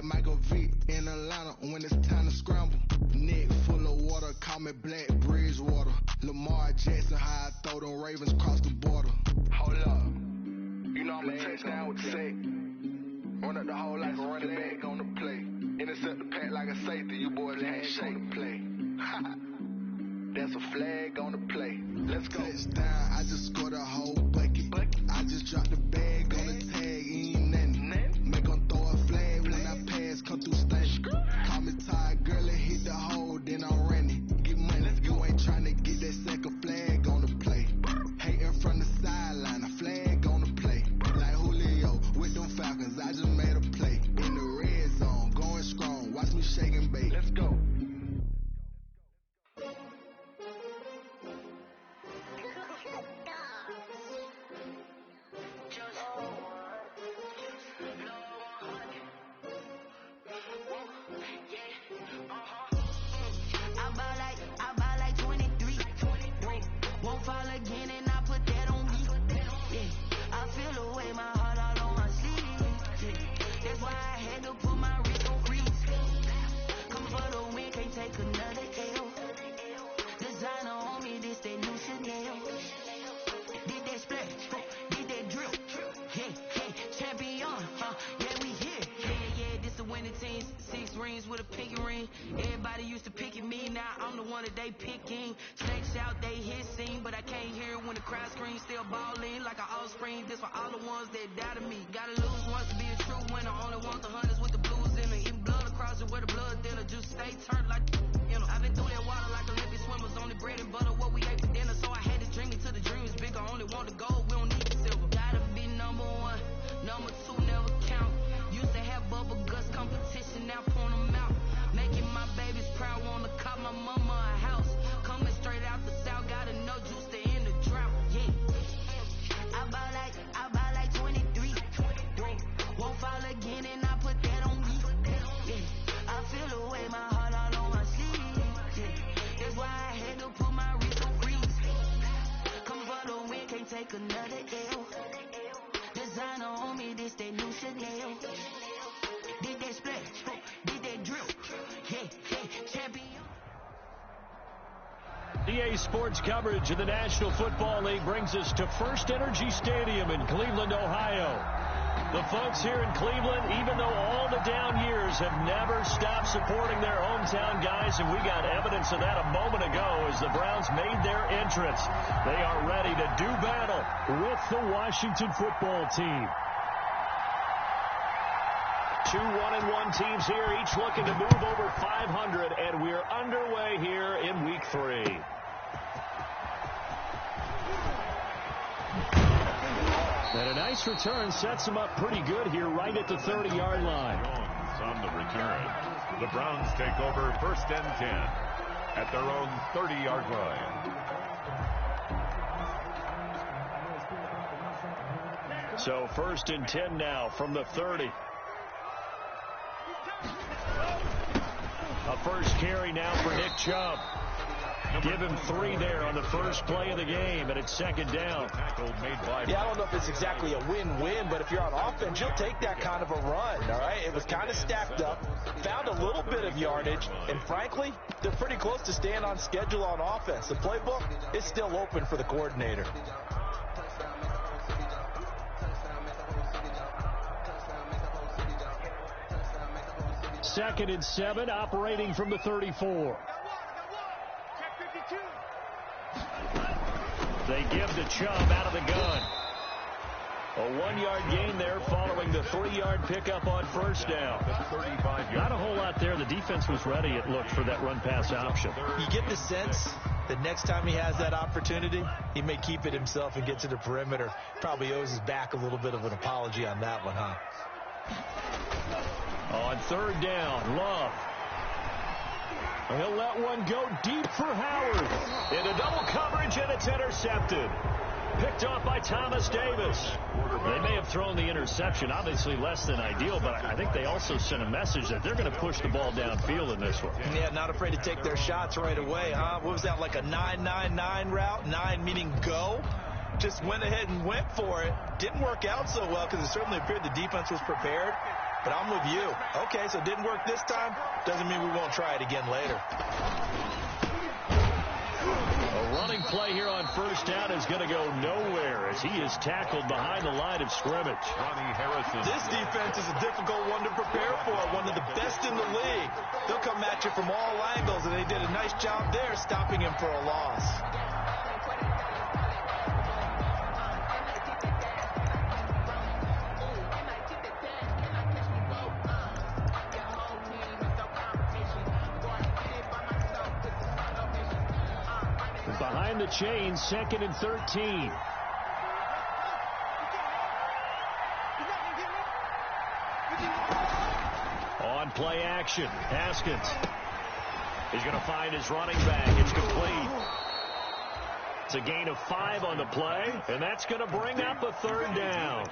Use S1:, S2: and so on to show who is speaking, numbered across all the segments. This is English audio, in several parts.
S1: Michael Vick in Atlanta when it's time to scramble. Neck full of water, call me Black Bridgewater. Lamar Jackson, how I throw them Ravens across the border. Hold up, you know I'm a touchdown with the sack. Run up the whole like a running back on the play. Intercept the pack like a safety, you boys ain't shake the play. That's a flag on the play. Let's go. Touchdown, I just scored a whole bucket. I just dropped the bag on the tag, ain't nothing. Make them throw a flag when I pass, come through station. Call me tired, girl, and hit the hole, then I'm running. Get money, you ain't trying to get that second flag on the play. Hating from the sideline, a flag on the play. Like Julio with them Falcons, I just made a play. In the red zone, going strong, watch me shake and bake. Let's go.
S2: I buy like 23. Won't fall again and I put that on me. Yeah, I feel the way my heart out on my sleeve. Yeah, that's why I had to put my wrist on freeze. Come for the win, can't take another L. Designer on me, this that new Chanel. Did that splash, did that drill. Yeah, champion, yeah, we here. Yeah, this the winning team. 6 rings with a pinky ring. Everybody used to picking me, now I'm the one that they picking. Snakes out, they hissing, but I can't hear it when the crowd screams. Still balling like an offspring. This for all the ones that doubted me. Gotta lose once to be a true winner. Only want the hunters with the blues in it. Even blood across it where the blood thinner. Just stay turned like, you know. I've been through that water like Olympic swimmers. Only bread and butter, what we ate for dinner. So I had to dream me till the dream is bigger. Only want the gold, we don't need the silver. Gotta be number 1, number 2 never count. Used to have bubble guts competition, now point them out. Making my babies proud, wanna cop my mama a house. Coming straight out the south, gotta know juice to end the drought. Yeah, I buy like 23. Won't fall again and I put that on me. Yeah, I feel the way my heart all on my sleeve. Yeah, that's why I had to put my wrist on freeze. Come for the win, can't take another L. Designer on me, this that new Chanel. Did that splash, did that drill. Yeah, champion.
S3: EA Sports coverage of the National Football League brings us to First Energy Stadium in Cleveland, Ohio. The folks here in Cleveland, even though all the down years, have never stopped supporting their hometown guys, and we got evidence of that a moment ago as the Browns made their entrance. They are ready to do battle with the Washington football team. 2 1-1 teams here, each looking to move over 500, and we're underway here in week 3. And a nice return sets them up pretty good here right at the 30-yard line.
S4: Jones on the return. The Browns take over 1st and 10 at their own 30-yard line.
S3: So 1st and 10 now from the 30. A first carry now for Nick Chubb. Give him 3 there on the first play of the game, and it's 2nd down.
S5: Yeah, I don't know if it's exactly a win-win, but if you're on offense, you'll take that kind of a run, all right? It was kind of stacked up, found a little bit of yardage, and frankly, they're pretty close to staying on schedule on offense. The playbook is still open for the coordinator.
S3: 2nd and 7, operating from the 34. They give to Chubb out of the gun. A 1-yard gain there following the 3-yard pickup on 1st down. Not a whole lot there. The defense was ready, it looked, for that run-pass option.
S5: You get the sense that next time he has that opportunity, he may keep it himself and get to the perimeter. Probably owes his back a little bit of an apology on that one, huh?
S3: On 3rd down, Love. He'll let one go deep for Howard. Into double coverage, and it's intercepted. Picked off by Thomas Davis. They may have thrown the interception, obviously less than ideal, but I think they also sent a message that they're going to push the ball downfield in this one.
S5: Yeah, not afraid to take their shots right away, huh? What was that, like a 9-9-9 route? 9 meaning go? Just went ahead and went for it. Didn't work out so well because it certainly appeared the defense was prepared. but I'm with you. Okay, so it didn't work this time. Doesn't mean we won't try it again later.
S3: A running play here on first down is going to go nowhere as he is tackled behind the line of scrimmage.
S4: Ronnie Harrison.
S5: This defense is a difficult one to prepare for, one of the best in the league. They'll come at you from all angles, and they did a nice job there stopping him for a loss.
S3: Behind the chains, 2nd and 13. On play action, Haskins. He's going to find his running back. It's complete. It's a gain of 5 on the play, and that's going to bring up a 3rd down.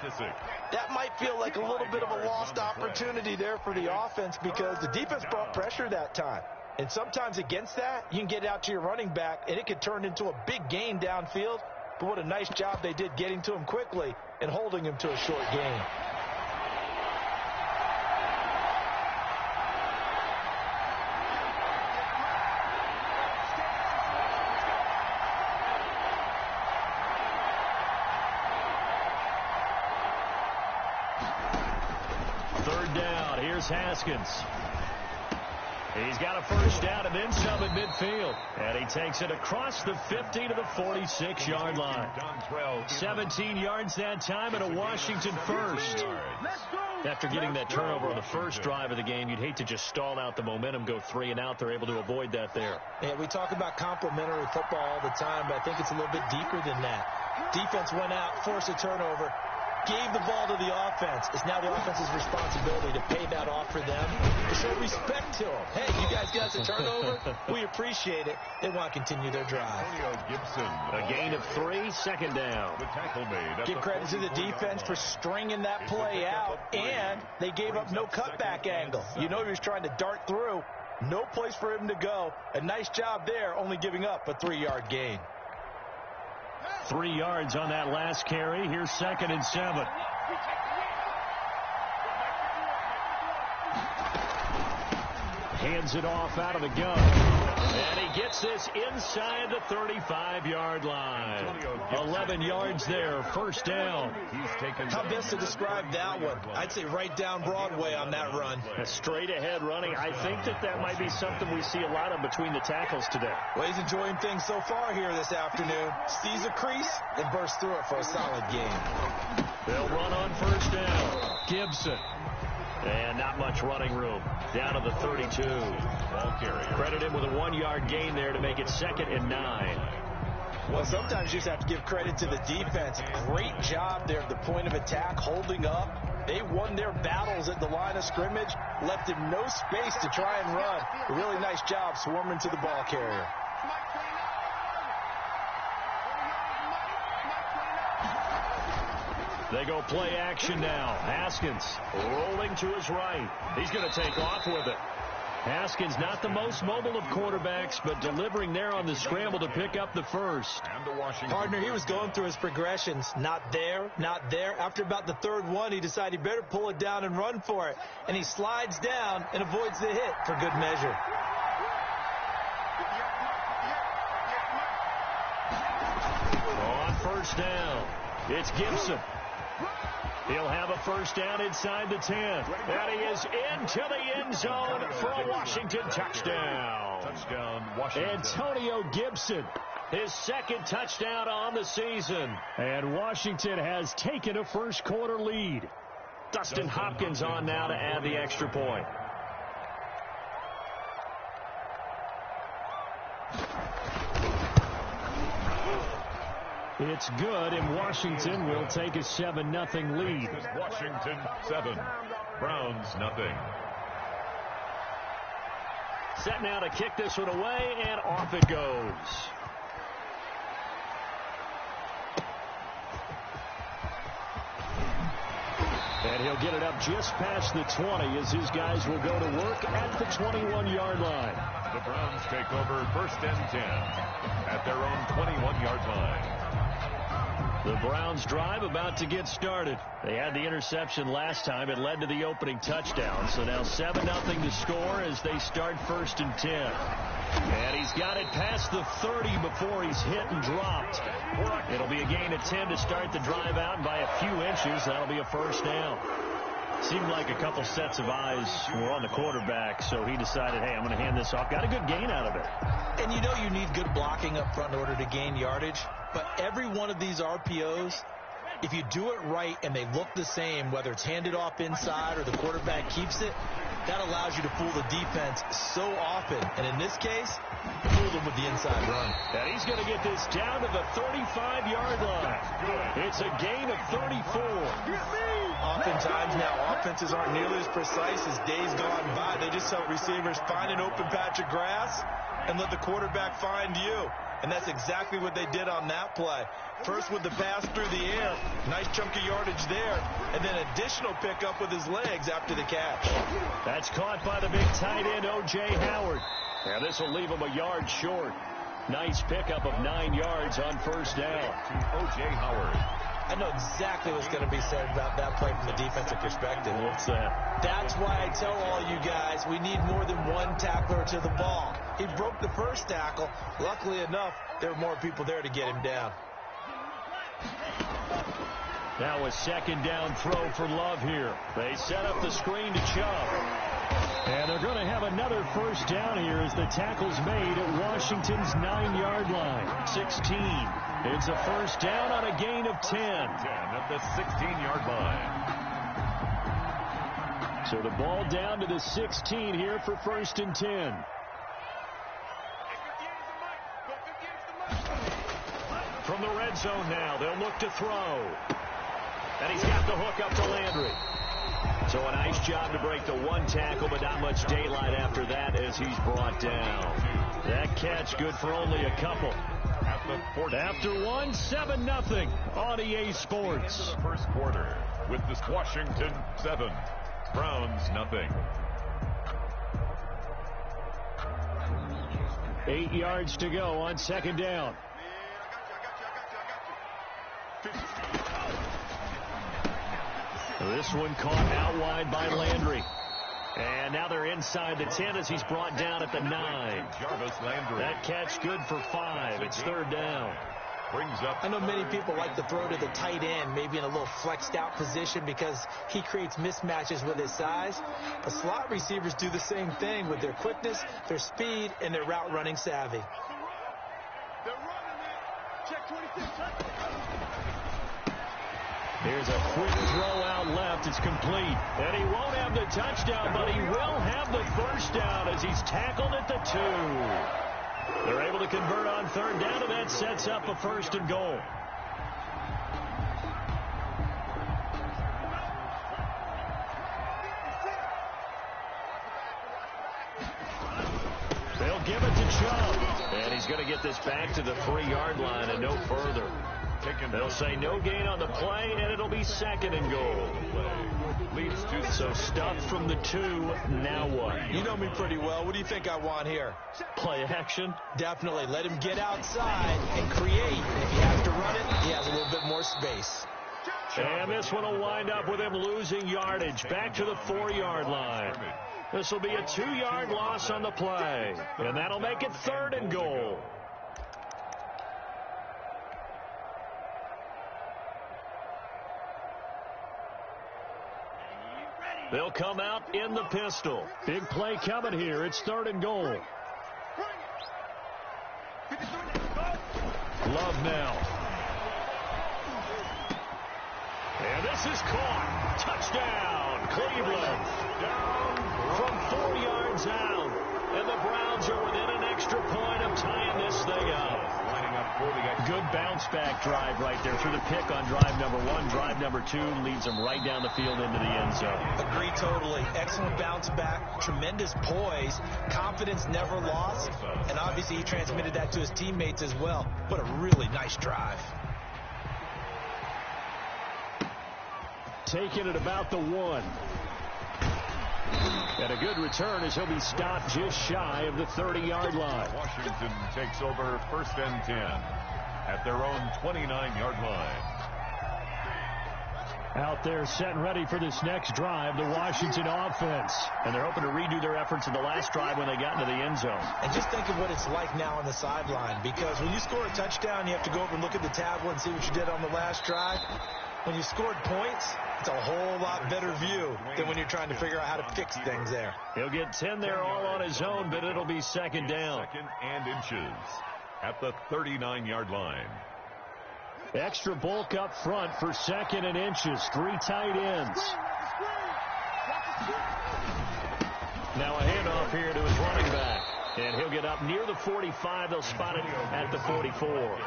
S5: That might feel like a little bit of a lost opportunity there for the offense because the defense brought pressure that time. And sometimes against that, you can get out to your running back, and it could turn into a big gain downfield. But what a nice job they did getting to him quickly and holding him to a short gain.
S3: Third down. Here's Haskins. He's got a first down and then some at midfield. And he takes it across the 50 to the 46-yard line. 17 yards that time and a Washington first. After getting that turnover on the first drive of the game, you'd hate to just stall out the momentum, go 3 and out. They're able to avoid that there.
S5: Yeah, we talk about complementary football all the time, but I think it's a little bit deeper than that. Defense went out, forced a turnover, gave the ball to the offense. It's now the offense's responsibility to pay that off for them, to show respect to them. Hey, you guys got the turnover? We appreciate it. They want to continue their drive.
S3: A gain of 3, 2nd down.
S5: Give credit to the defense for stringing that play out, and they gave up no cutback angle. You know he was trying to dart through. No place for him to go. A nice job there, only giving up a 3-yard gain.
S3: 3 yards on that last carry. Here's 2nd and 7. Hands it off out of the gun. And he gets this inside the 35-yard line. 11 yards there, first down.
S5: How best to describe that one? I'd say right down Broadway on that run.
S3: A straight-ahead running. I think that might be something we see a lot of between the tackles today.
S5: Well, he's enjoying things so far here this afternoon. Sees a crease and bursts through it for a solid gain.
S3: They'll run on first down. Gibson. And not much running room. Down to the 32. Ball carrier. Credit him with a 1-yard gain there to make it 2nd and 9.
S5: Well, sometimes you just have to give credit to the defense. Great job there at the point of attack, holding up. They won their battles at the line of scrimmage, left him no space to try and run. A really nice job swarming to the ball carrier.
S3: They go play action now. Haskins rolling to his right. He's going to take off with it. Haskins not the most mobile of quarterbacks, but delivering there on the scramble to pick up the first.
S5: Partner, he was going through his progressions. Not there, not there. After about the 3rd one, he decided he better pull it down and run for it. And he slides down and avoids the hit for good measure.
S3: On first down, it's Gibson. He'll have a first down inside the 10. And he is into the end zone for a Washington touchdown. Washington. Antonio Gibson, his 2nd touchdown on the season. And Washington has taken a first-quarter lead. Dustin Hopkins on now to add the extra point. It's good, and Washington will take a 7-0 lead.
S4: Washington 7, Browns 0.
S3: Set now to kick this one away, and off it goes. And he'll get it up just past the 20 as his guys will go to work at the 21-yard line.
S4: The Browns take over 1st and 10 at their own 21-yard line.
S3: The Browns drive about to get started. They had the interception last time. It led to the opening touchdown. So now 7-0 to score as they start 1st and 10. And he's got it past the 30 before he's hit and dropped. It'll be a gain of 10 to start the drive out by a few inches. That'll be a 1st down. Seemed like a couple sets of eyes were on the quarterback, so he decided, hey, I'm going to hand this off. Got a good gain out of it.
S5: And you know you need good blocking up front in order to gain yardage. But every one of these RPOs, if you do it right and they look the same, whether it's handed off inside or the quarterback keeps it, that allows you to fool the defense so often. And in this case, fool them with the inside run.
S3: And he's going to get this down to the 35-yard line. It's a gain of 34.
S5: Oftentimes now, offenses aren't nearly as precise as days gone by. They just tell receivers, find an open patch of grass and let the quarterback find you. And that's exactly what they did on that play. First with the pass through the air, nice chunk of yardage there, and then additional pickup with his legs after the catch.
S3: That's caught by the big tight end, O.J. Howard. Now this will leave him a yard short. Nice pickup of 9 yards on 1st down.
S4: O.J. Howard.
S5: I know exactly what's going to be said about that play from the defensive perspective.
S3: What's that?
S5: That's why I tell all you guys we need more than one tackler to the ball. He broke the first tackle. Luckily enough, there were more people there to get him down.
S3: Now a 2nd down throw for Love here. They set up the screen to Chubb. And they're going to have another 1st down here as the tackle's made at Washington's 9-yard line. 16. It's a 1st down on a gain of 10.
S4: 10 at the 16-yard line.
S3: So the ball down to the 16 here for 1st and 10. From the red zone now, they'll look to throw. And he's got the hook up to Landry. So a nice job to break the 1 tackle, but not much daylight after that as he's brought down. That catch good for only a couple. After 1, 7-0 on EA Sports.
S4: The first quarter with this Washington 7, Browns 0.
S3: 8 yards to go on 2nd down. This one caught out wide by Landry. And now they're inside the 10 as he's brought down at the 9.
S4: Jarvis Landry.
S3: That catch good for 5. It's 3rd down.
S4: Brings up.
S5: I know many people like to throw to the tight end, maybe in a little flexed out position because he creates mismatches with his size. But slot receivers do the same thing with their quickness, their speed, and their route running savvy.
S3: Here's a quick throw out left. It's complete. And he won't have the touchdown, but he will have the 1st down as he's tackled at the 2. They're able to convert on 3rd down, and that sets up a 1st and goal. They'll give it to Chubb. And he's going to get this back to the 3-yard line and no further. They'll say no gain on the play, and it'll be 2nd and goal. So stuffed from the 2, now what?
S5: You know me pretty well. What do you think I want here?
S3: Play action?
S5: Definitely. Let him get outside and create. And if he has to run it, he has a little bit more space.
S3: And this one will wind up with him losing yardage back to the 4-yard line. This will be a 2-yard loss on the play, and that'll make it 3rd and goal. They'll come out in the pistol. Big play coming here. It's 3rd and goal. Love now. And this is caught. Touchdown, Cleveland. Down from 4 yards out. And the Browns are within an extra point of tying this thing up. Good bounce-back drive right there through the pick on drive number 1. Drive number 2 leads them right down the field into the end zone.
S5: Agree totally. Excellent bounce-back, tremendous poise, confidence never lost, and obviously he transmitted that to his teammates as well. What a really nice drive.
S3: Taking it about the 1. And a good return as he'll be stopped just shy of the 30-yard line.
S4: Washington takes over 1st and 10 at their own 29-yard line.
S3: Out there set and ready for this next drive, the Washington offense. And they're hoping to redo their efforts in the last drive when they got into the end zone.
S5: And just think of what it's like now on the sideline, because when you score a touchdown, you have to go over and look at the tablet and see what you did on the last drive. When you scored points, it's a whole lot better view than when you're trying to figure out how to fix things there.
S3: He'll get 10 there all on his own, but it'll be second down.
S4: Second and inches at the 39-yard line.
S3: Extra bulk up front for second and inches. 3 tight ends. Now a handoff here to his running back. And he'll get up near the 45. They'll spot it at the 44.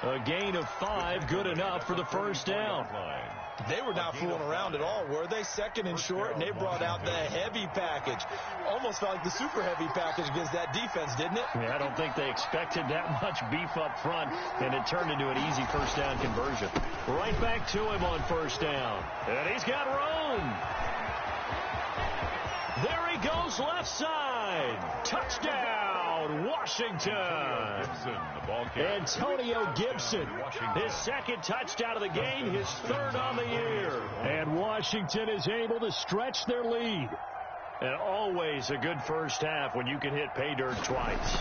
S3: A gain of 5, good enough for the first down.
S5: They were not fooling around at all, were they? Second and short, and they brought out the heavy package. Almost felt like the super heavy package against that defense, didn't it?
S3: Yeah, I don't think they expected that much beef up front, and it turned into an easy first down conversion. Right back to him on first down. And he's got room. There he goes, left side. Touchdown, Washington. Antonio Gibson, his second touchdown of the game, his third on the year. And Washington is able to stretch their lead. And always a good first half when you can hit pay dirt twice.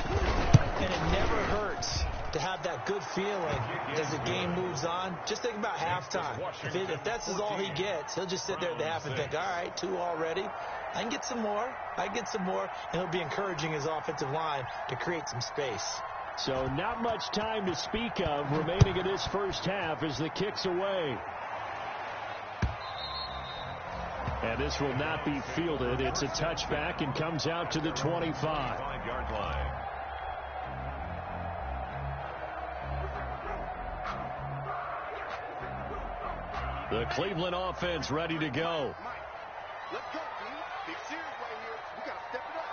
S5: And it never hurts to have that good feeling as the game moves on. Just think about halftime. If that's all he gets, he'll just sit there at the half and think, all right, 2 already. I can get some more. And he'll be encouraging his offensive line to create some space.
S3: So not much time to speak of remaining in this first half as the kick's away. And this will not be fielded. It's a touchback and comes out to the 25.
S4: 5-yard line.
S3: The Cleveland offense ready to go.
S1: Let's go, D. Big series right here. We got to step it up.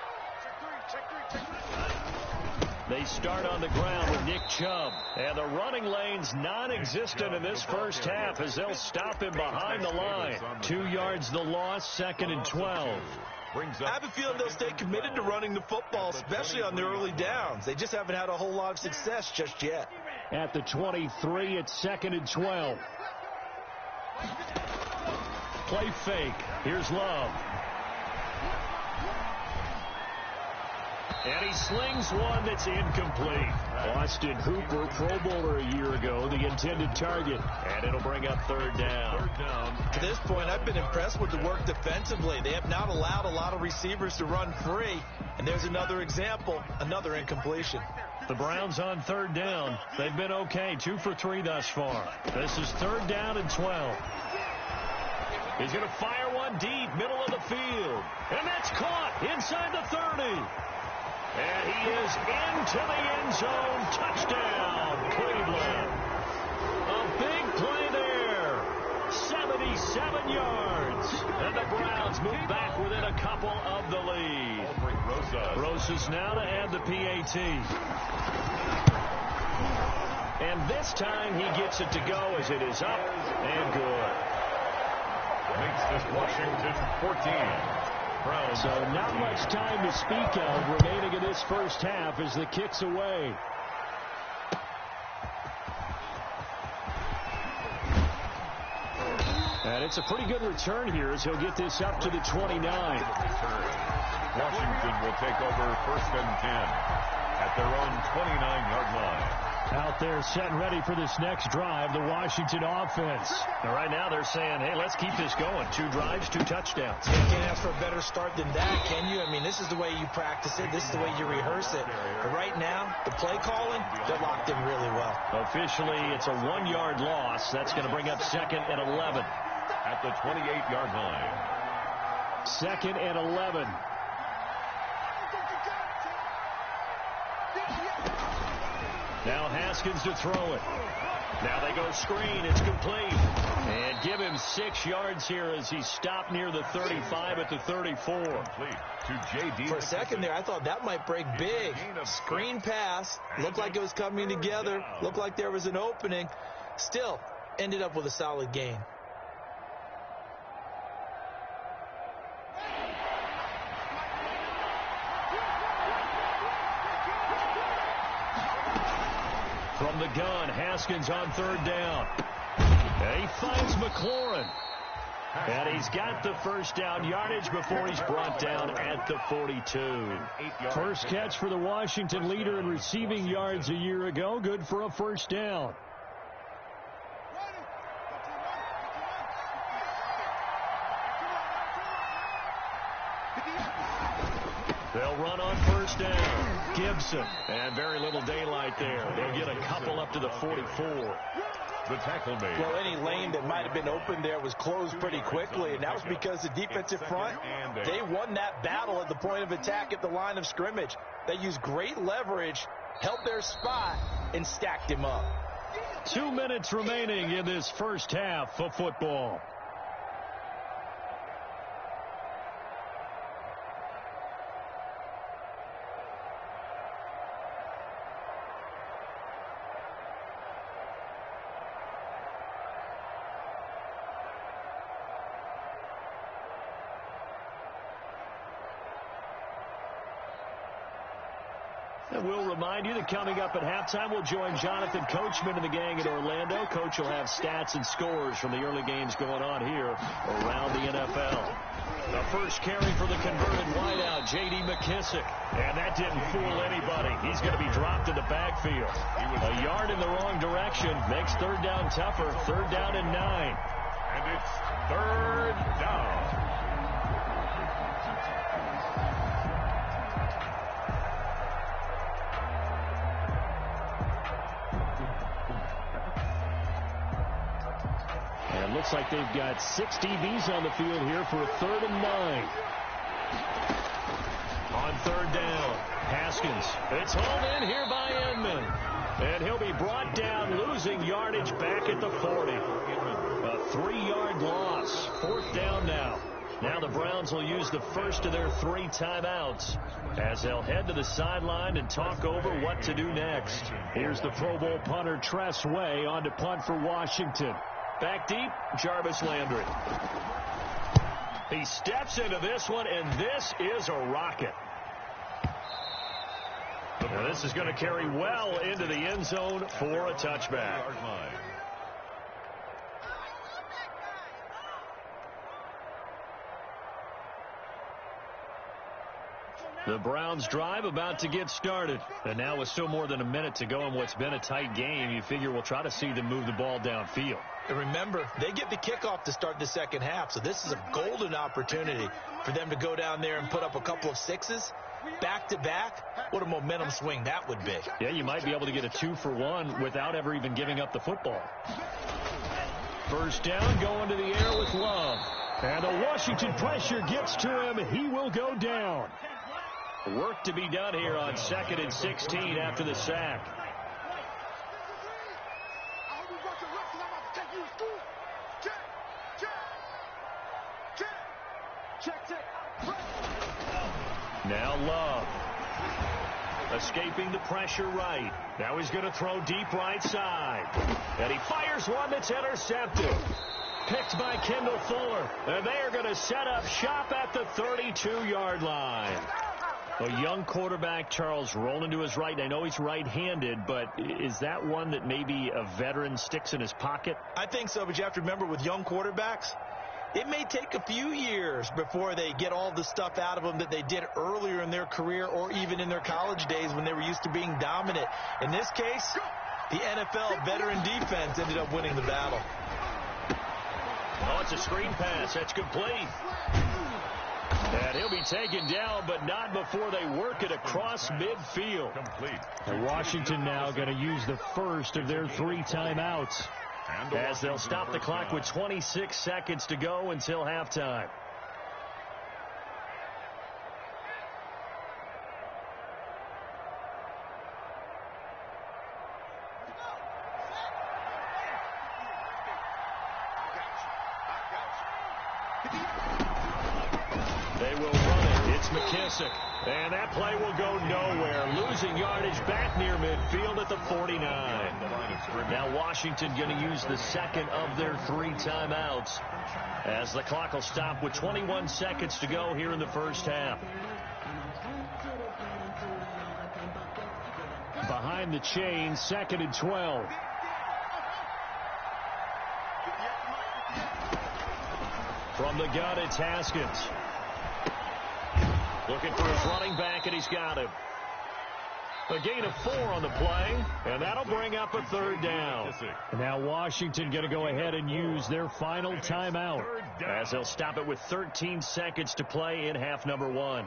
S1: Check three.
S3: They start on the ground with Nick Chubb. And the running lane's non-existent in this first half as they'll stop him behind the line. 2 yards the loss, second and 12.
S5: I have a feeling they'll stay committed to running the football, especially on the early downs. They just haven't had a whole lot of success just yet.
S3: At the 23, it's second and 12. Play fake. Here's Love. And he slings one that's incomplete. Austin Hooper, Pro Bowler a year ago, the intended target. And it'll bring up third down.
S5: To this point, I've been impressed with the work defensively. They have not allowed a lot of receivers to run free. And there's another example, another incompletion.
S3: The Browns on third down. They've been okay, 2 for 3 thus far. This is third down and 12. He's going to fire one deep, middle of the field. And that's caught inside the 30. And he is into the end zone. Touchdown, Cleveland. A big play there. 77 yards. And the Browns move back within a couple of the lead. Rosas now to add the PAT. And this time he gets it to go as it is up and good.
S4: Makes this Washington 14.
S3: So not much time to speak of remaining in this first half as the kick's away. And it's a pretty good return here as he'll get this up to the 29.
S4: Washington will take over first and 10 at their own 29-yard line.
S3: Out there set and ready for this next drive, the Washington offense. Now, right now they're saying, hey, let's keep this going. 2 drives, 2 touchdowns.
S5: You can't ask for a better start than that, can you? I mean, this is the way you practice it. This is the way you rehearse it. But right now, the play calling, they're locked in really well.
S3: Officially, it's a 1-yard loss. That's going to bring up second and 11.
S4: At the 28-yard line.
S3: Second and 11. Now Haskins to throw it. Now they go screen. It's complete. And give him 6 yards here as he stopped near the 35 at the 34.
S5: For a second there, I thought that might break big. Screen pass. Looked like it was coming together. Looked like there was an opening. Still, ended up with a solid gain.
S3: From the gun, Haskins on third down. And he finds McLaurin. And he's got the first down yardage before he's brought down at the 42. First catch for the Washington leader in receiving yards a year ago. Good for a first down. They'll run on first down. Gibson. And very little daylight there. They'll get a couple up to the 44.
S4: The tackle made.
S5: Well, any lane that might have been open there was closed pretty quickly, and that was because the defensive front, they won that battle at the point of attack at the line of scrimmage. They used great leverage, held their spot, and stacked him up.
S3: 2 minutes remaining in this first half of football. And we'll remind you that coming up at halftime, we'll join Jonathan Coachman and the gang at Orlando. Coach will have stats and scores from the early games going on here around the NFL. The first carry for the converted wideout, J.D. McKissick. And that didn't fool anybody. He's going to be dropped in the backfield. A yard in the wrong direction makes third down tougher. Third down and 9.
S4: And it's third down.
S3: Looks like they've got 6 DBs on the field here for a 3rd and 9. On third down, Haskins. It's hauled in here by Edmond. And he'll be brought down, losing yardage back at the 40. A 3-yard loss. 4th down now. Now the Browns will use the first of their 3 timeouts as they'll head to the sideline and talk over what to do next. Here's the Pro Bowl punter Tress Way on to punt for Washington. Back deep, Jarvis Landry. He steps into this one, and this is a rocket. Now this is going to carry well into the end zone for a touchback. The Browns drive about to get started. And now with still more than a minute to go in what's been a tight game, you figure we'll try to see them move the ball downfield.
S5: And remember, they get the kickoff to start the second half, so this is a golden opportunity for them to go down there and put up a couple of 6s. Back-to-back, what a momentum swing that would be.
S3: Yeah, you might be able to get a 2-for-1 without ever even giving up the football. First down, going to the air with Love. And the Washington pressure gets to him. He will go down. Work to be done here on 2nd and 16 after the sack. Now Love. Escaping the pressure right. Now he's going to throw deep right side. And he fires one that's intercepted. Picked by Kendall Fuller. And they are going to set up shop at the 32-yard line. A young quarterback, Charles, rolling to his right. I know he's right-handed, but is that one that maybe a veteran sticks in his pocket?
S5: I think so, but you have to remember with young quarterbacks, it may take a few years before they get all the stuff out of them that they did earlier in their career or even in their college days when they were used to being dominant. In this case, the NFL veteran defense ended up winning the battle.
S3: Oh, it's a screen pass. That's complete. And he'll be taken down, but not before they work it across midfield.
S4: Complete.
S3: And Washington now going to use the first of their 3 timeouts as they'll stop the clock with 26 seconds to go until halftime. They will run it. It's McKissick. And that play will go nowhere. Losing yardage back near midfield at the 49. Now Washington going to use the second of their 3 timeouts as the clock will stop with 21 seconds to go here in the first half. Behind the chain, 2nd and 12. From the gun, it's Haskins. Looking for his running back, and he's got him. A gain of 4 on the play, and that'll bring up a third down. Now Washington going to go ahead and use their final timeout as they'll stop it with 13 seconds to play in half number 1.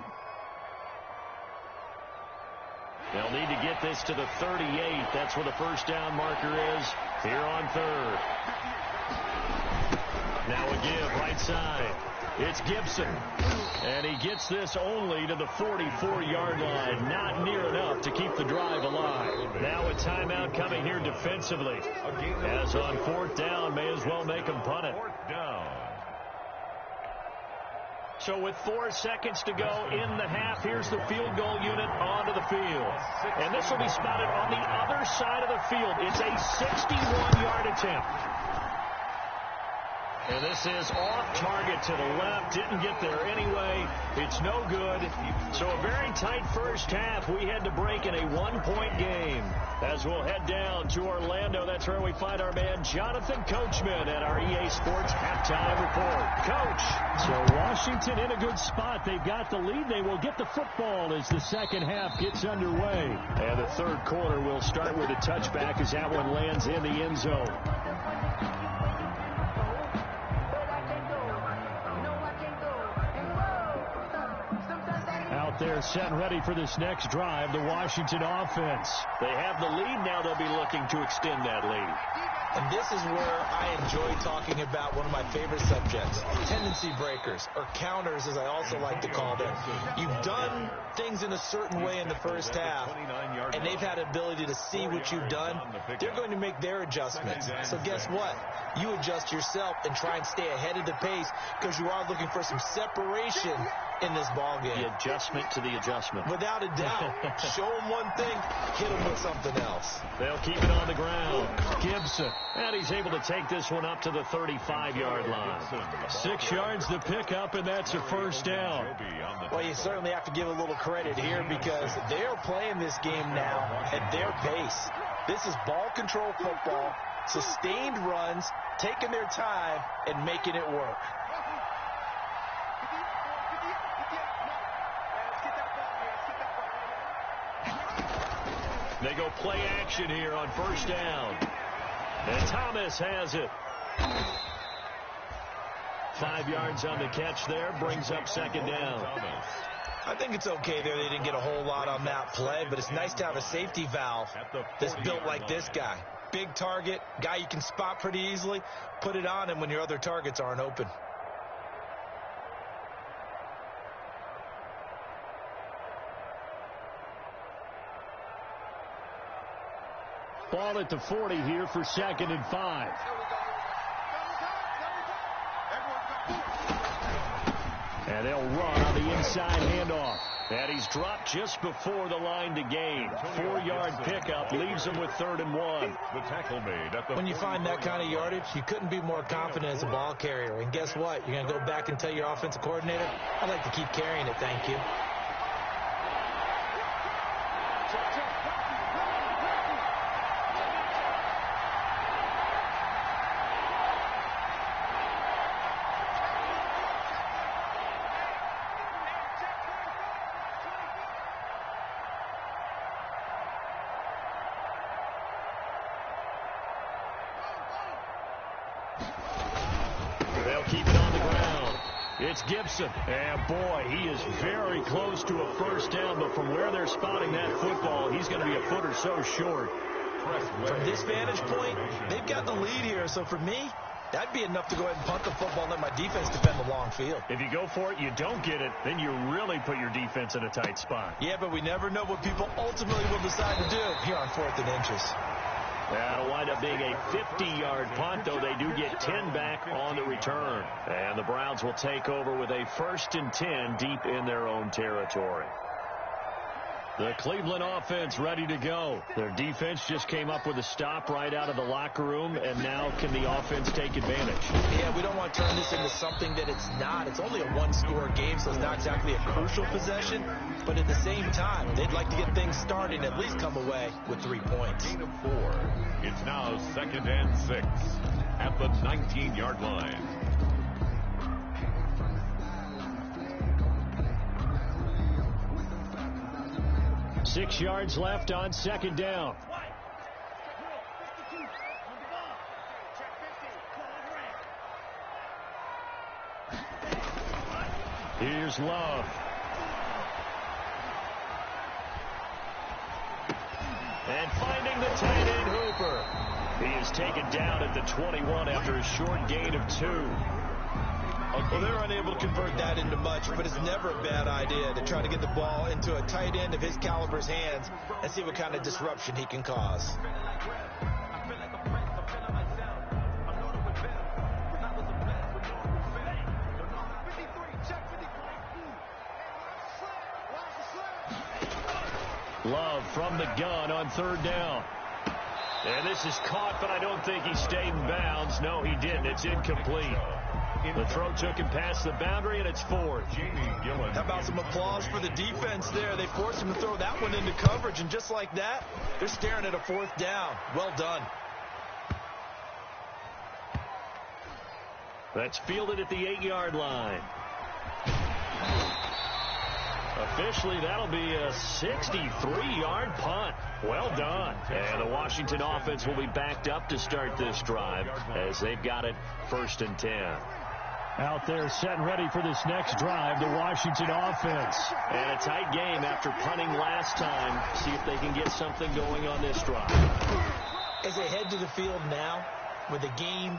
S3: They'll need to get this to the 38. That's where the first down marker is here on third. Now a give right side. It's Gibson. And he gets this only to the 44-yard line. Not near enough to keep the drive alive. Now a timeout coming here defensively. As on 4th down, may as well make them punt it.
S4: 4th down.
S3: So with 4 seconds to go in the half, here's the field goal unit onto the field. And this will be spotted on the other side of the field. It's a 61-yard attempt. And this is off target to the left. Didn't get there anyway. It's no good. So a very tight first half. We had to break in a 1-point game. As we'll head down to Orlando, that's where we find our man Jonathan Coachman at our EA Sports Halftime Report. Coach.
S6: So Washington in a good spot. They've got the lead. They will get the football as the second half gets underway.
S3: And the third quarter will start with a touchback as that one lands in the end zone.
S6: They're set and ready for this next drive, the Washington offense.
S3: They have the lead now. They'll be looking to extend that lead.
S5: And this is where I enjoy talking about one of my favorite subjects, tendency breakers, or counters as I also like to call them. You've done things in a certain way in the first half, and they've had ability to see what you've done. They're going to make their adjustments. So guess what? You adjust yourself and try and stay ahead of the pace because you are looking for some separation in this ball game.
S3: The adjustment to the adjustment.
S5: Without a doubt. Show them one thing, hit them with something else.
S3: They'll keep it on the ground. Gibson. And he's able to take this one up to the 35-yard line.
S6: 6 yards to pick up, and that's a first down.
S5: Well, you certainly have to give a little credit here because they are playing this game now at their pace. This is ball control football, sustained runs, taking their time, and making it work.
S3: They go play action here on first down. And Thomas has it. 5 yards on the catch there. Brings up second down.
S5: I think it's okay there. They didn't get a whole lot on that play, but it's nice to have a safety valve that's built like this guy. Big target, guy you can spot pretty easily. Put it on him when your other targets aren't open.
S6: Ball at the 40 here for 2nd and 5. And they'll run on the inside handoff.
S3: And he's dropped just before the line to gain. 4-yard pickup leaves him with 3rd and 1.
S4: The tackle made at the
S5: when you find that kind of yardage, you couldn't be more confident as a ball carrier. And guess what? You're going to go back and tell your offensive coordinator, I'd like to keep carrying it, thank you.
S3: Keep it on the ground. It's Gibson. And boy, he is very close to a first down, but from where they're spotting that football, he's going to be a foot or so short.
S5: From this vantage point, they've got the lead here. So for me, that'd be enough to go ahead and punt the football and let my defense defend the long field.
S3: If you go for it, you don't get it, then you really put your defense in a tight spot.
S5: Yeah, but we never know what people ultimately will decide to do here on 4th and inches.
S3: That'll wind up being a 50-yard punt, though they do get 10 back on the return. And the Browns will take over with a 1st and 10 deep in their own territory. The Cleveland offense ready to go. Their defense just came up with a stop right out of the locker room, and now can the offense take advantage?
S5: Yeah, we don't want to turn this into something that it's not. It's only a one-score game, so it's not exactly a crucial possession. But at the same time, they'd like to get things started and at least come away with 3 points.
S4: Gain of 4. It's now 2nd and 6 at the 19-yard line.
S6: 6 yards left on second down. Here's Love. And finding the tight end Hooper. He is taken down at the 21 after a short gain of 2.
S5: Well, they're unable to convert that into much, but it's never a bad idea to try to get the ball into a tight end of his caliber's hands and see what kind of disruption he can cause.
S6: Love from the gun on third down. And this is caught, but I don't think he stayed in bounds. No, he didn't. It's incomplete. The throw took him past the boundary, and it's 4th.
S5: How about some applause for the defense there? They forced him to throw that one into coverage, and just like that, they're staring at a 4th down. Well done.
S6: That's fielded at the 8-yard line. Officially, that'll be a 63-yard punt. Well done. And the Washington offense will be backed up to start this drive as they've got it 1st and 10. Out there set and ready for this next drive, the Washington offense. And a tight game after punting last time. See if they can get something going on this drive.
S5: As they head to the field now, with the game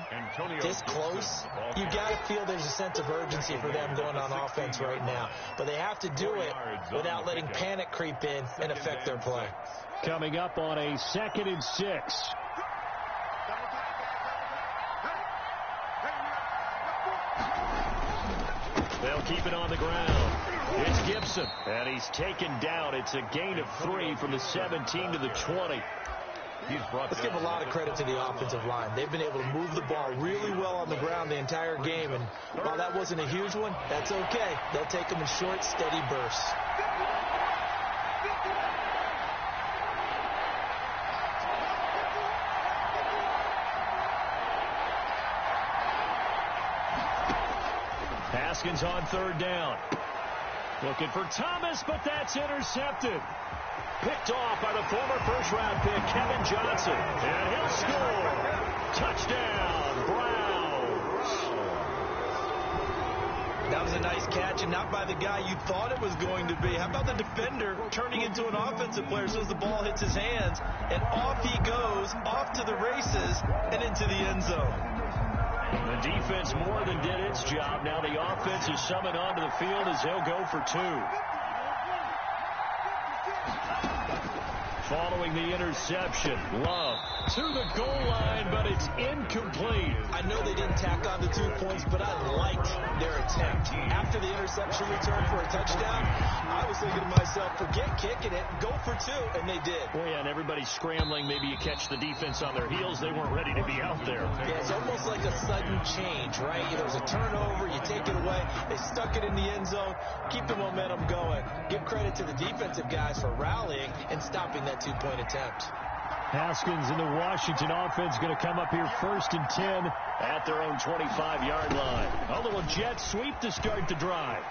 S5: this close, you got to feel there's a sense of urgency for them going on offense right now. But they have to do it without letting panic creep in and affect their play.
S6: Coming up on a 2nd and 6. They'll keep it on the ground. It's Gibson, and he's taken down. It's a gain of 3 from the 17 to the 20.
S5: Let's give a lot of credit to the offensive line. They've been able to move the ball really well on the ground the entire game, and while that wasn't a huge one, that's okay. They'll take them in short, steady bursts.
S6: Haskins on 3rd down. Looking for Thomas, but that's intercepted. Picked off by the former first-round pick, Kevin Johnson. And he'll score. Touchdown, Browns.
S5: That was a nice catch, and not by the guy you thought it was going to be. How about the defender turning into an offensive player as soon as the ball hits his hands, and off he goes, off to the races, and into the end zone.
S6: The defense more than did its job. Now the offense is summoned onto the field as they'll go for 2. Following the interception, Love to the goal line, but it's incomplete.
S5: I know they didn't tack on the 2 points, but I liked their attempt. After the interception return for a touchdown, I was thinking to myself, forget kicking it, go for 2, and they did.
S6: Well, yeah, and everybody's scrambling. Maybe you catch the defense on their heels. They weren't ready to be out there.
S5: Yeah, it's almost like a sudden change, right? There was a turnover, you take it away, they stuck it in the end zone, keep the momentum going. Give credit to the defensive guys for rallying and stopping that 2-point attempt.
S6: Haskins and the Washington offense going to come up here 1st and 10 at their own 25-yard line. A little jet sweep to start the drive.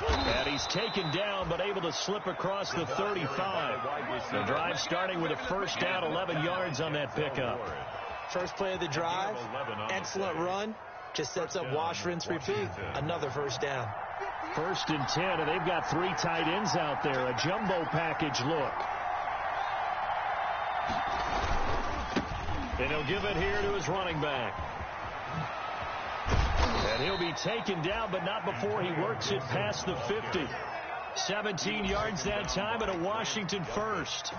S6: And he's taken down but able to slip across the 35. The drive starting with a 1st down, 11 yards on that pickup.
S5: First play of the drive, excellent run. Just sets up wash, rinse, repeat. Another 1st down.
S6: 1st and 10, and they've got 3 tight ends out there. A jumbo package look. And he'll give it here to his running back. And he'll be taken down, but not before he works it past the 50. 17 yards that time, and a Washington 1st.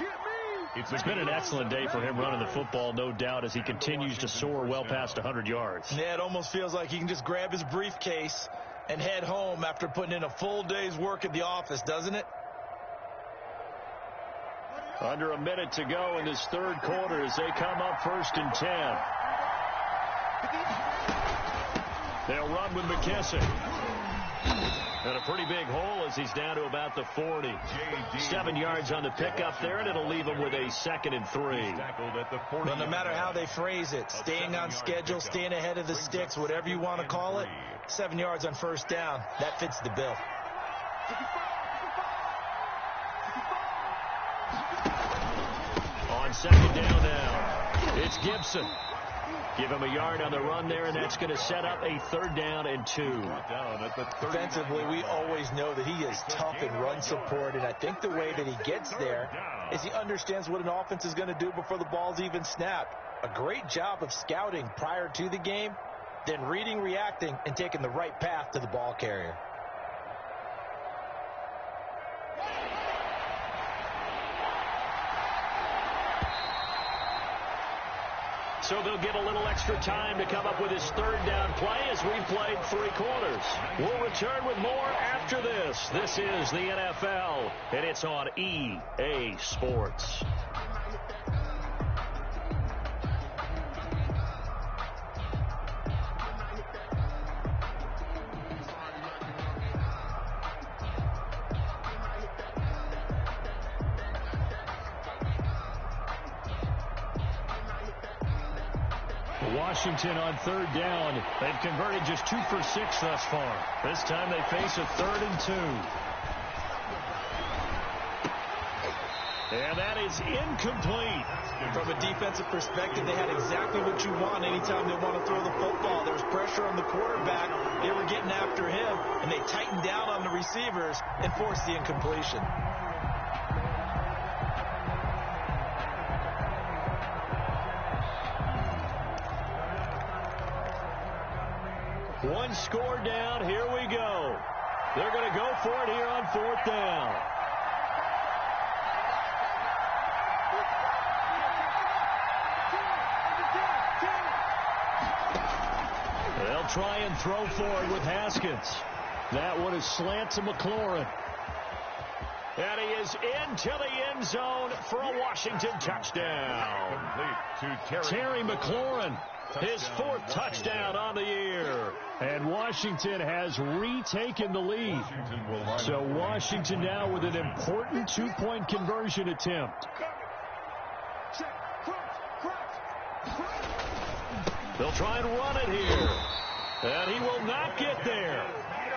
S6: It's been an excellent day for him running the football, no doubt, as he continues to soar well past 100 yards.
S5: Yeah, it almost feels like he can just grab his briefcase and head home after putting in a full day's work at the office, doesn't it?
S6: Under a minute to go in this 3rd quarter as they come up 1st and 10. They'll run with McKissick. And a pretty big hole as he's down to about the 40. 7 yards on the pickup there, and it'll leave him with a 2nd and 3.
S5: Well, no matter how they phrase it, staying on schedule, staying ahead of the sticks, whatever you want to call it, 7 yards on 1st down, that fits the bill.
S3: second down now. It's Gibson. Give him a yard on the run there, and that's going to set up a 3rd down and 2.
S5: Defensively, we always know that he is tough in run support, and I think the way that he gets there is he understands what an offense is going to do before the ball's even snapped. A great job of scouting prior to the game, then reading, reacting, and taking the right path to the ball carrier.
S3: So they'll get a little extra time to come up with his 3rd down play as we've played 3 quarters. We'll return with more after this. This is the NFL, and it's on EA Sports. Washington on 3rd down. They've converted just 2 for 6 thus far. This time they face a 3rd and 2. And that is incomplete.
S5: From a defensive perspective, they had exactly what you want anytime they want to throw the football. There was pressure on the quarterback. They were getting after him, and they tightened down on the receivers and forced the incompletion.
S3: One score down. Here we go. They're going to go for it here on 4th down. They'll try and throw for it with Haskins. That one is slant to McLaurin. And he is into the end zone for a Washington touchdown. Terry McLaurin. His 4th touchdown on the year. And Washington has retaken the lead. So Washington now with an important 2-point conversion attempt. They'll try and run it here. And he will not get there.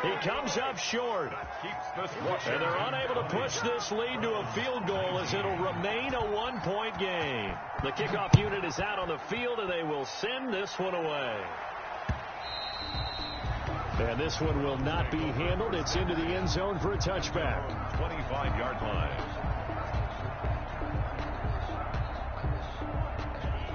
S3: He comes up short. And they're unable to push this lead to a field goal as it'll remain a 1-point game. The kickoff unit is out on the field, and they will send this one away. And this one will not be handled. It's into the end zone for a touchback.
S4: 25-yard line.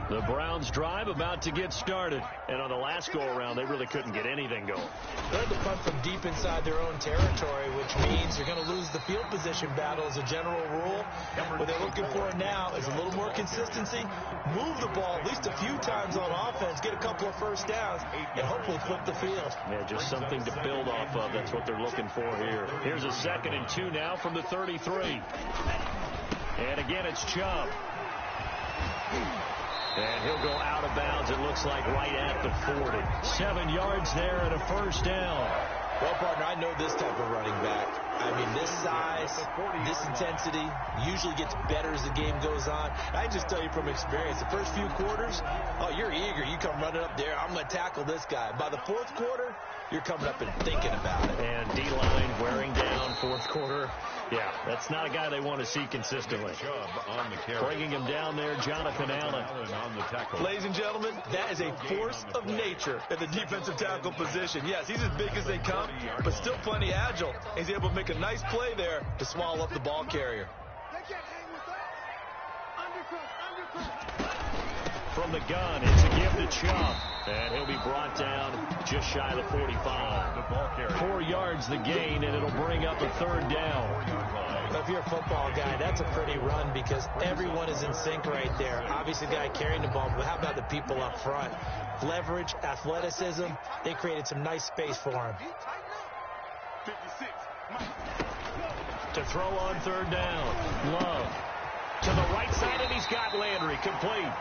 S3: The Browns drive about to get started. And on the last go-around, they really couldn't get anything going.
S5: They had to punt from deep inside their own territory, which means you're going to lose the field position battle as a general rule. What they're looking for now is a little more consistency, move the ball at least a few times on offense, get a couple of first downs, and hopefully flip the field.
S3: Yeah, just something to build off of. That's what they're looking for here. Here's a 2nd and 2 now from the 33. And again, it's Chubb. And he'll go out of bounds, it looks like, right at the 40. 7 yards there and a first down.
S5: Well, partner, I know this type of running back. I mean, this size, this intensity usually gets better as the game goes on. I just tell you from experience, the first few quarters, oh, you're eager. You come running up there, I'm going to tackle this guy. By the 4th quarter, you're coming up and thinking about it.
S3: And D-line wearing down 4th quarter. Yeah, that's not a guy they want to see consistently. Bringing him down there, Jonathan Allen.
S5: Ladies and gentlemen, that is a force of nature at the defensive tackle position. Yes, he's as big as they come, but still plenty agile. He's able to make a nice play there to swallow up the ball carrier.
S3: From the gun, it's a give to Chubb. And he'll be brought down just shy of the 45. 4 yards the gain, and it'll bring up a 3rd down.
S5: If you're a football guy, that's a pretty run because everyone is in sync right there. Obviously, the guy carrying the ball, but how about the people up front? Leverage, athleticism, they created some nice space for him.
S3: To throw on 3rd down, Love. To the right side, and he's got Landry complete.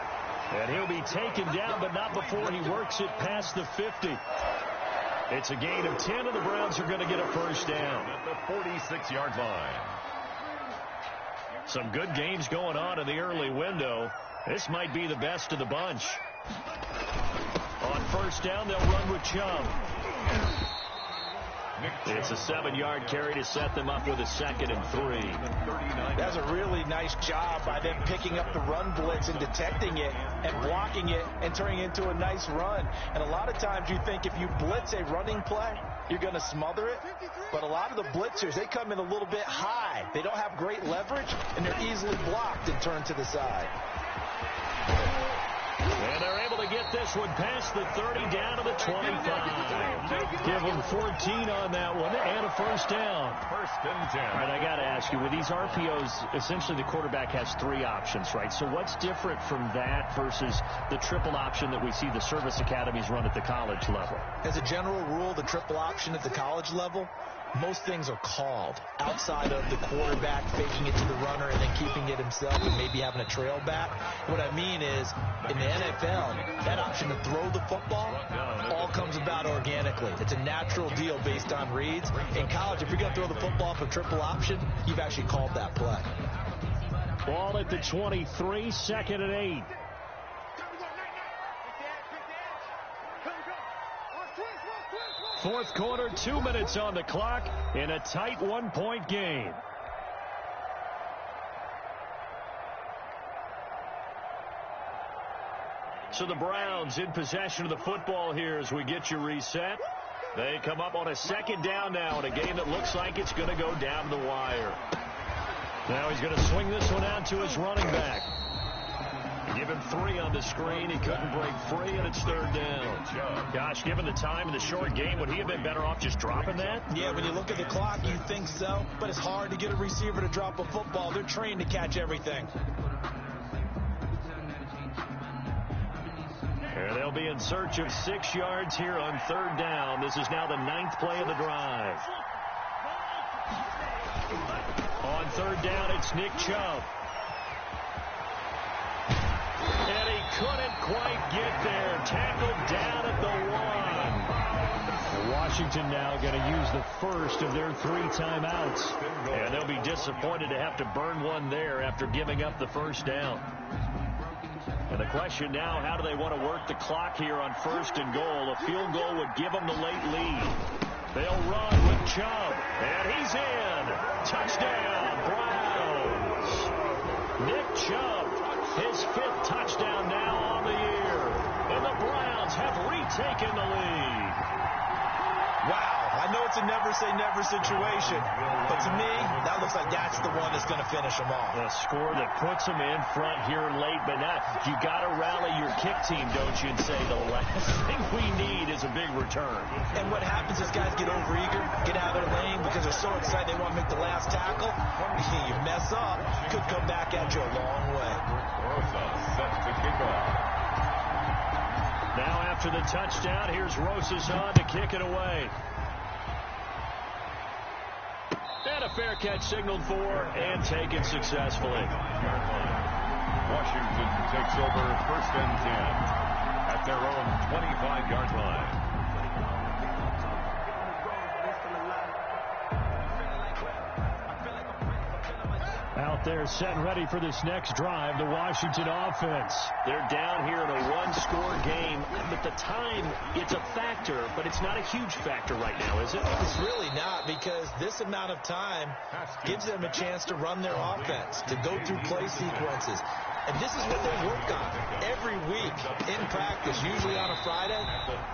S3: And he'll be taken down, but not before he works it past the 50. It's a gain of 10, and the Browns are going to get a first down.
S4: At the 46-yard line.
S3: Some good games going on in the early window. This might be the best of the bunch. On first down, they'll run with Chubb. It's a 7-yard carry to set them up with a 2nd and 3.
S5: That's does a really nice job by them picking up the run blitz and detecting it and blocking it and turning it into a nice run. And a lot of times you think if you blitz a running play, you're going to smother it. But a lot of the blitzers, they come in a little bit high. They don't have great leverage, and they're easily blocked and turned to the side.
S3: And they're able to get this one past the 30 down to the 25. Give them 14 on that one and a first down.
S4: First and 10.
S3: All right, I got to ask you, with these RPOs, essentially the quarterback has 3 options, right? So what's different from that versus the triple option that we see the service academies run at the college level?
S5: As a general rule, the triple option at the college level, most things are called outside of the quarterback faking it to the runner and then keeping it himself and maybe having a trail back. What I mean is, in the NFL, that option to throw the football all comes about organically. It's a natural deal based on reads. In college, if you're going to throw the football for triple option, you've actually called that play.
S3: Ball at the 23, 2nd and 8. Fourth quarter, 2 minutes on the clock in a tight 1-point game. So the Browns in possession of the football here as we get you reset. They come up on a 2nd down now in a game that looks like it's going to go down the wire. Now he's going to swing this one out to his running back. Give him 3 on the screen. He couldn't break free, and it's 3rd down. Gosh, given the time in the short game, would he have been better off just dropping that?
S5: Yeah, when you look at the clock, you think so. But it's hard to get a receiver to drop a football. They're trained to catch everything.
S3: And they'll be in search of 6 yards here on 3rd down. This is now the 9th play of the drive. On 3rd down, it's Nick Chubb. And he couldn't quite get there. Tackled down at the 1. Washington now going to use the first of their 3 timeouts. And they'll be disappointed to have to burn one there after giving up the first down. And the question now, how do they want to work the clock here on 1st and goal? A field goal would give them the late lead. They'll run with Chubb. And he's in. Touchdown, Browns. Nick Chubb, his 5th touchdown now on the year. And the Browns have retaken the lead.
S5: Wow, I know it's a never-say-never situation, but to me, that looks like that's the one that's going to finish them off.
S3: A score that puts them in front here late, but now you got to rally your kick team, don't you, and say the last thing we need is a big return.
S5: And what happens is guys get overeager, get out of their lane because they're so excited they want to make the last tackle. You mess up, could come back at you a long way.
S4: Rosa set to kick off.
S3: Now after the touchdown, here's Rosas on to kick it away. And a fair catch signaled for and taken successfully.
S4: Washington takes over 1st and 10 at their own 25-yard line.
S3: Out there set and ready for this next drive, the Washington offense. They're down here in a 1-score game, but the time, it's a factor, but it's not a huge factor right now, is it?
S5: It's really not, because this amount of time gives them a chance to run their offense, to go through play sequences. And this is what they work on every week in practice, usually on a Friday.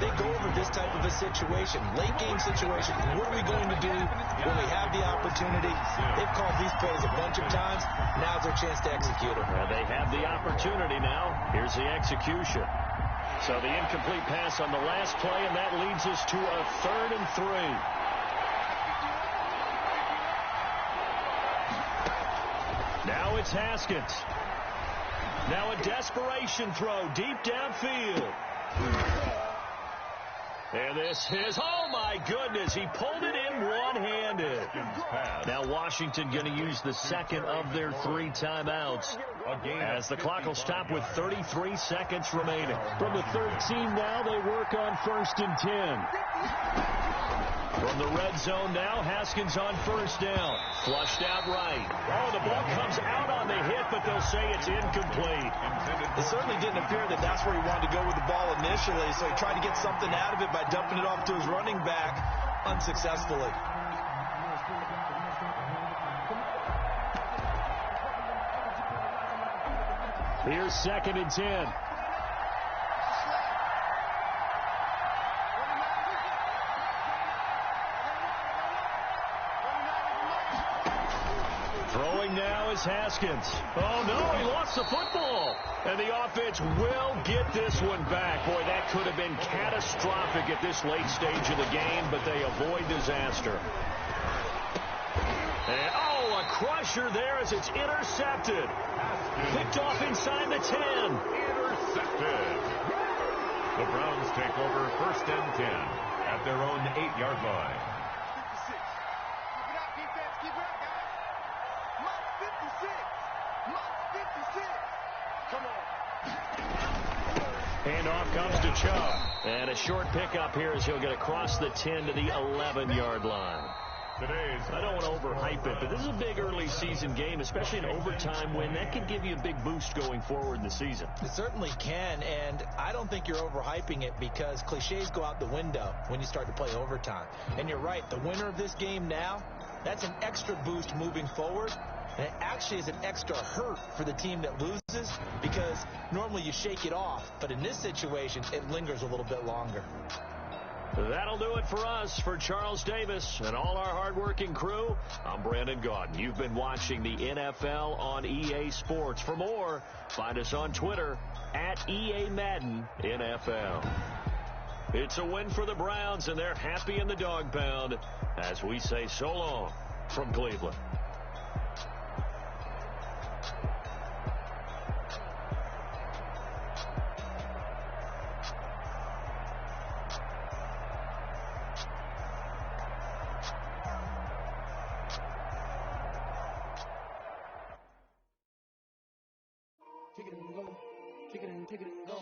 S5: They go over this type of a situation, late game situation. What are we going to do when we have the opportunity? They've called these plays a bunch of times. Now's their chance to execute them.
S3: Well, they have the opportunity now. Here's the execution. So the incomplete pass on the last play, and that leads us to a 3rd and 3. Now it's Haskins. Now a desperation throw deep downfield. And this is, oh my goodness, he pulled it in one-handed. Now Washington going to use the 2nd of their 3 timeouts as the clock will stop with 33 seconds remaining. From the 13 now, they work on 1st and 10. From the red zone now, Haskins on 1st down. Flushed out right. Oh, the ball comes out on the hit, but they'll say it's incomplete.
S5: It certainly didn't appear that that's where he wanted to go with the ball initially, so he tried to get something out of it by dumping it off to his running back unsuccessfully.
S3: Here's 2nd and 10. Throwing now is Haskins. Oh, no, he lost the football. And the offense will get this one back. Boy, that could have been catastrophic at this late stage of the game, but they avoid disaster. And, a crusher there as it's intercepted. Picked off inside the 10.
S4: Intercepted. The Browns take over 1st and 10 at their own 8-yard line.
S1: Keep it up, guys. Mark 56. Come on.
S3: Handoff comes to Chubb. And a short pickup here as he'll get across the 10 to the 11-yard line. I don't want to overhype it, but this is a big early season game, especially an overtime win. That can give you a big boost going forward in the season.
S5: It certainly can, and I don't think you're overhyping it because cliches go out the window when you start to play overtime. And you're right, the winner of this game now, that's an extra boost moving forward. And it actually is an extra hurt for the team that loses because normally you shake it off, but in this situation, it lingers a little bit longer.
S3: That'll do it for us. For Charles Davis and all our hardworking crew, I'm Brandon Gaudin. You've been watching the NFL on EA Sports. For more, find us on Twitter at EA Madden NFL. It's a win for the Browns, and they're happy in the dog pound as we say so long from Cleveland.
S2: Take it and go. Take it and go.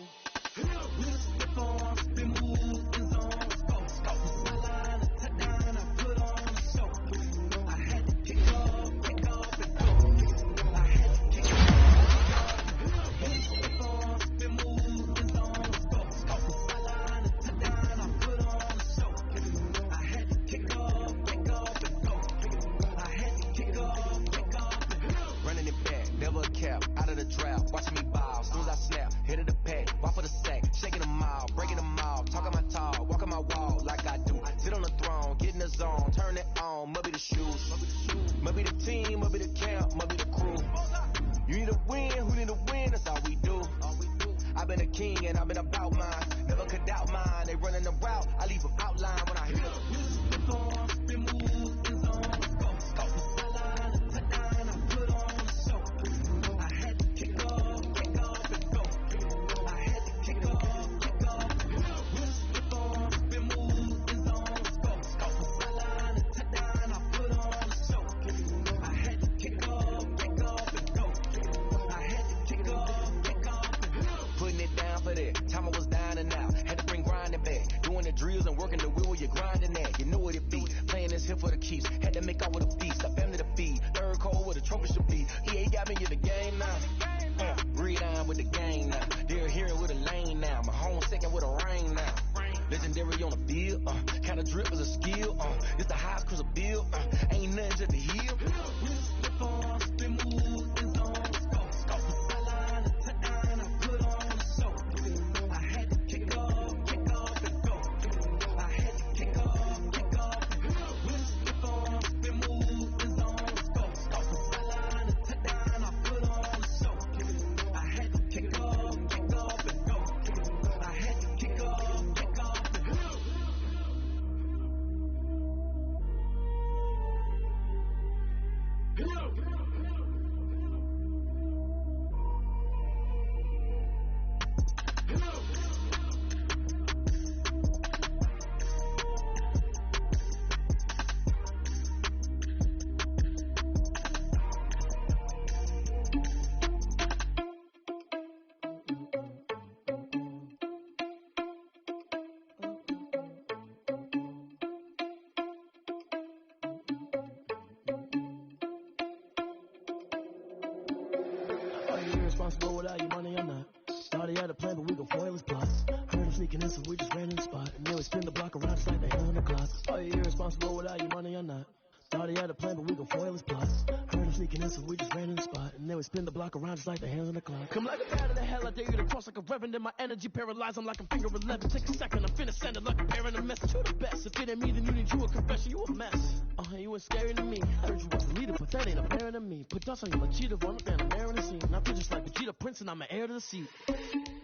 S7: Responsible without your money or not. Started out a plan, but we go for it was plots. Heard him sneaking in, so we just ran in the spot. And then we spin the block around just like they on the clock. Are you irresponsible without your money or not? Thought he had a plan, but we gon' foil his plots. Heard him sneaking in, so we just ran in the spot. And then we spin the block around just like the hands on the clock. Come like a bat of the hell, I dare you to cross like a reverend. In my energy paralyzed, I'm like a finger 11. Take a second, I'm finna send it like a parent a message. You the best, if it ain't me, then you need you a confession. You a mess, you ain't scary to me. I heard you was a leader, but that ain't apparent to me. Put dust on you like cheetah, run up and I'm airing the scene. Now feel just like Vegeta Prince and I'm an heir to the seat.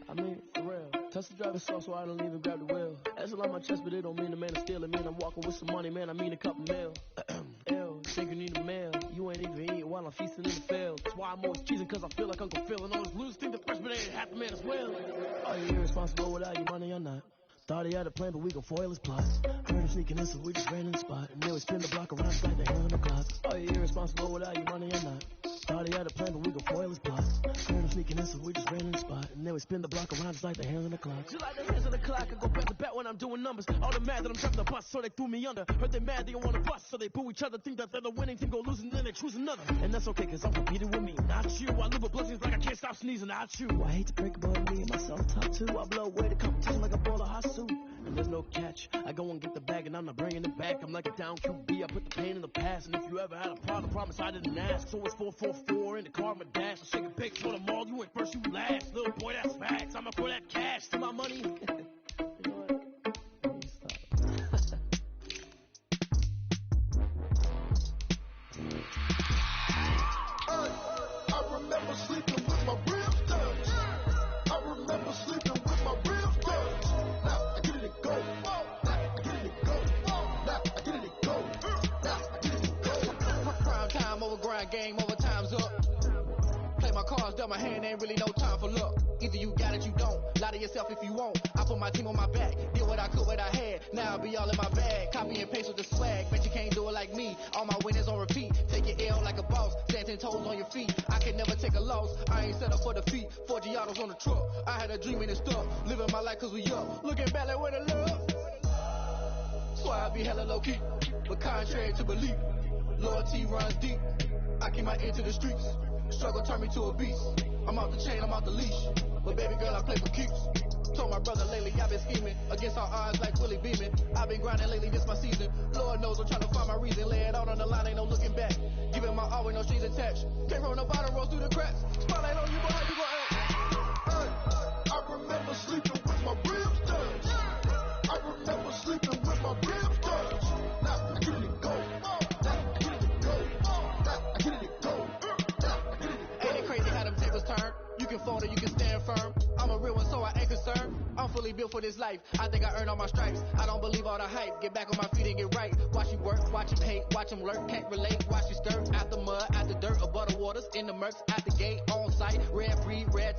S7: I mean, for real. Touch the driver's soft so I don't even grab the wheel. That's on my chest, but it don't mean the man is stealing. It mean I'm walking with some money, man. I mean a couple mil. Ew, think you need a meal. You ain't even eating while I'm feasting in the field. That's why I'm always cheesing, cause I feel like Uncle Phil. And all those losers think the freshman ain't half the man as well. Are you irresponsible without your money or not? Thought he had a plan, but we gon' foil his plots. Heard him sneaking in, so we just ran in the spot. And then we spin the block around just like the hand on the clock. Are you irresponsible without your money or not? Thought he had a plan, but we gon' foil his plots. Heard him sneaking in, so we just ran in the spot. And then we spin the block around just like the hands on the clock. Just like the hands on the clock, I go back to back when I'm doing numbers. All the mad that I'm driving the bus, so they threw me under. Heard they mad, they don't wanna bust, so they boo each other. Think that they're the winning team, go losing, then they choose another. And that's okay, cause I'm competing with me, not you. I live with blessings like I can't stop sneezing, not you. I hate to break it, but me and myself top too. I blow away the competition like a ball of hot soup. And there's no catch. I go and get the bag and I'm not bringing it back. I'm like a down QB. I put the pain in the past. And if you ever had a problem, promise I didn't ask. So it's 444 in the car, my dash. I'm shaking pics for the mall. You ain't first, you last. Little boy, that's facts. I'ma throw that cash to my money. You know what? Let me stop.
S1: I remember sleeping with my ribs touched. I remember sleeping with my ribs touched. Now I get it go. Now I get it go. Now I get it go. Now I get it go.
S8: Prime time over grind, game over, time's up. Play my cards, dealt my hand, ain't really no time for luck. Either you got it, you don't. Lie to yourself if you won't. I put my team on my back, did what I could, what I had. Now I'll be all in my bag. Copy and paste with the swag. Bet you can't do it like me. All my winners on repeat. Take your L like a boss. Stand 10 toes on your feet. I can never take a loss. I ain't set up for defeat. 4 Giottos on the truck. I had a dream and it's stuck. Living my life cause we up. Looking back like where the love. So I be hella low key. But contrary to belief, loyalty runs deep. I keep my ear to the streets. Struggle turned me to a beast. I'm off the chain, I'm off the leash. But baby girl, I play for keeps. Told my brother lately I've been scheming against all odds like Willie Beeman. I've been grinding lately, this my season. Lord knows I'm trying to find my reason. Lay it out on the line, ain't no looking back. Giving my all with no strings attached. Came from the bottom, rose through the cracks. Spotlight on you, boy, how you gon' act?
S1: I remember sleeping with my ribs touched. I remember sleeping with my ribs touched. Now I get it go. Now I get it go. Now I get it go.
S8: Ain't it crazy how them tables turn? You can fold or you can stand firm. I'm a real one, so I ain't concerned. I'm fully built for this life. I think I earned all my stripes. I don't believe all the hype. Get back on my feet and get right. Watch you work, watch him hate, watch him lurk. Can't relate, watch you skirt. Out the mud, out the dirt, above the waters, in the murks, out the gate, on site. Red breed, red